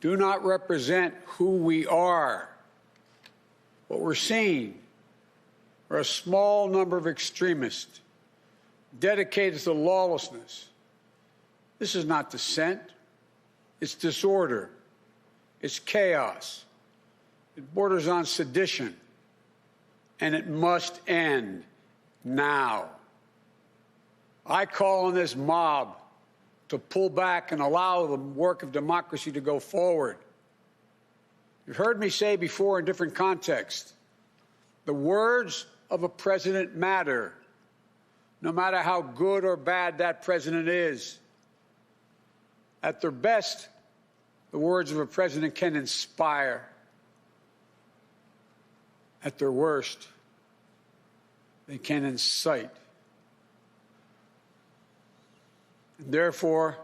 do not represent who we are. What we're seeing are a small number of extremists dedicated to lawlessness. This is not dissent. It's disorder. It's chaos. It borders on sedition. And it must end now. I call on this mob to pull back and allow the work of democracy to go forward. You've heard me say before in different contexts, the words of a president matter, no matter how good or bad that president is. At their best, the words of a president can inspire. At their worst, they can incite. And therefore,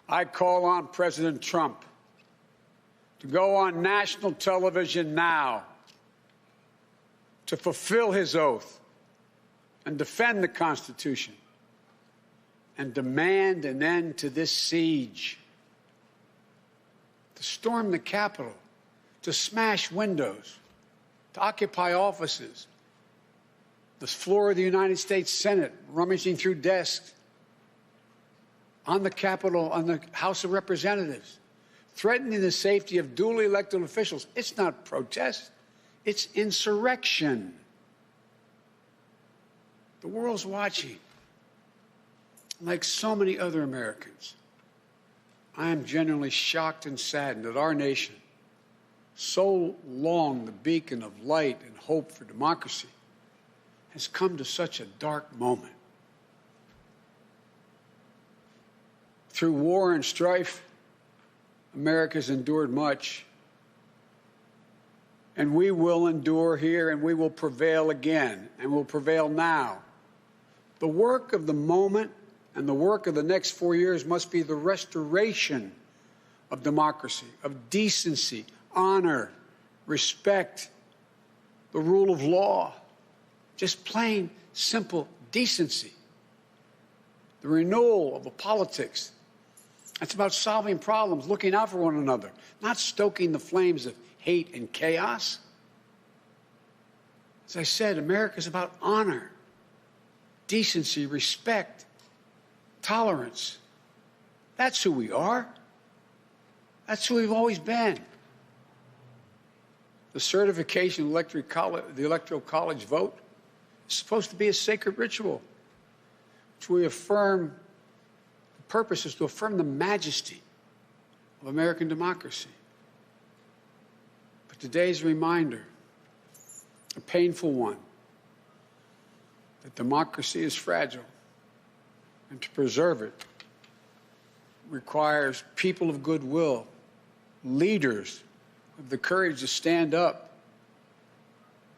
I call on President Trump to go on national television now to fulfill his oath and defend the Constitution and demand an end to this siege, to storm the Capitol, to smash windows, to occupy offices, the floor of the United States Senate, rummaging through desks, on the Capitol, on the House of Representatives, threatening the safety of duly elected officials. It's not protest, it's insurrection. The world's watching. Like so many other Americans, I am genuinely shocked and saddened that our nation, so long the beacon of light and hope for democracy, has come to such a dark moment. Through war and strife, America's endured much. And we will endure here, and we will prevail again, and will prevail now. The work of the moment and the work of the next 4 years must be the restoration of democracy, of decency, honor, respect, the rule of law, just plain, simple decency. The renewal of the politics. It's about solving problems, looking out for one another, not stoking the flames of hate and chaos. As I said, America is about honor, decency, respect, tolerance. That's who we are. That's who we've always been. The certification of the Electoral College vote is supposed to be a sacred ritual, which we affirm. The purpose is to affirm the majesty of American democracy. But today's reminder, a painful one, that democracy is fragile, and to preserve it requires people of goodwill, leaders with the courage to stand up,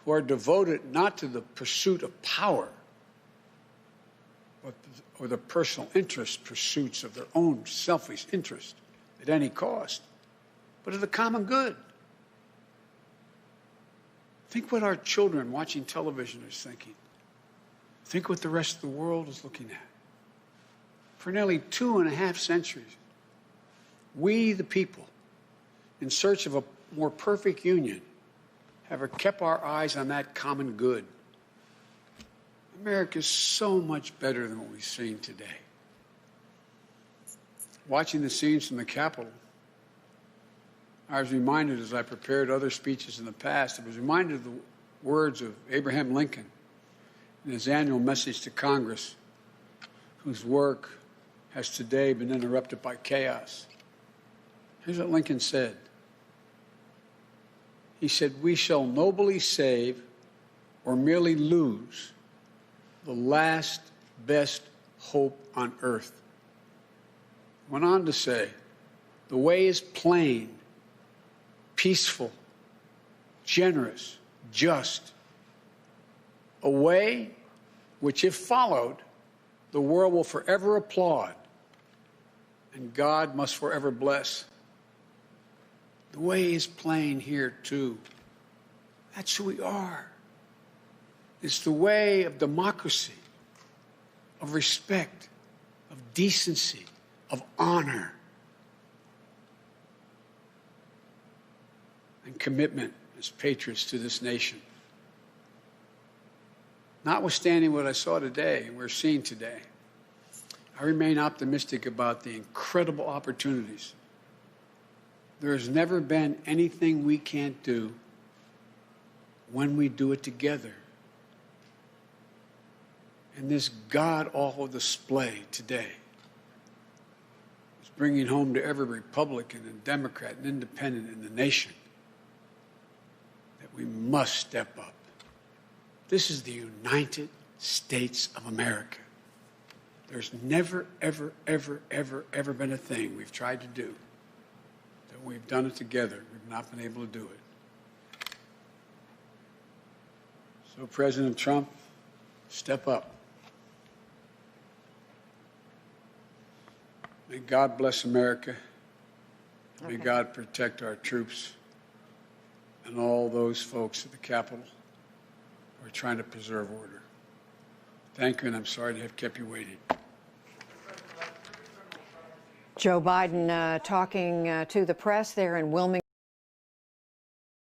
who are devoted not to the pursuit of power, or the personal interest pursuits of their own selfish interest at any cost, but of the common good. Think what our children watching television is thinking. Think what the rest of the world is looking at. For nearly 2.5 centuries, we, the people, in search of a more perfect union, have kept our eyes on that common good. America is so much better than what we've seen today. Watching the scenes from the Capitol, I was reminded, as I prepared other speeches in the past, I was reminded of the words of Abraham Lincoln in his annual message to Congress, whose work has today been interrupted by chaos. Here's what Lincoln said. He said, "We shall nobly save or merely lose the last best hope on earth." Went on to say, "The way is plain, peaceful, generous, just. A way which, if followed, the world will forever applaud and God must forever bless." The way is plain here, too. That's who we are. It's the way of democracy, of respect, of decency, of honor. commitment as patriots to this nation. Notwithstanding what I saw today and we're seeing today, I remain optimistic about the incredible opportunities. There has never been anything we can't do when we do it together. And this god-awful display today is bringing home to every Republican and Democrat and Independent in the nation that we must step up. This is the United States of America. There's never, ever, ever, ever, ever been a thing we've tried to do that we've done it together. We've not been able to do it. So, President Trump, step up. May God bless America. May God protect our troops and all those folks at the Capitol who are trying to preserve order. Thank you, and I'm sorry to have kept you waiting. Joe Biden talking to the press there in Wilmington.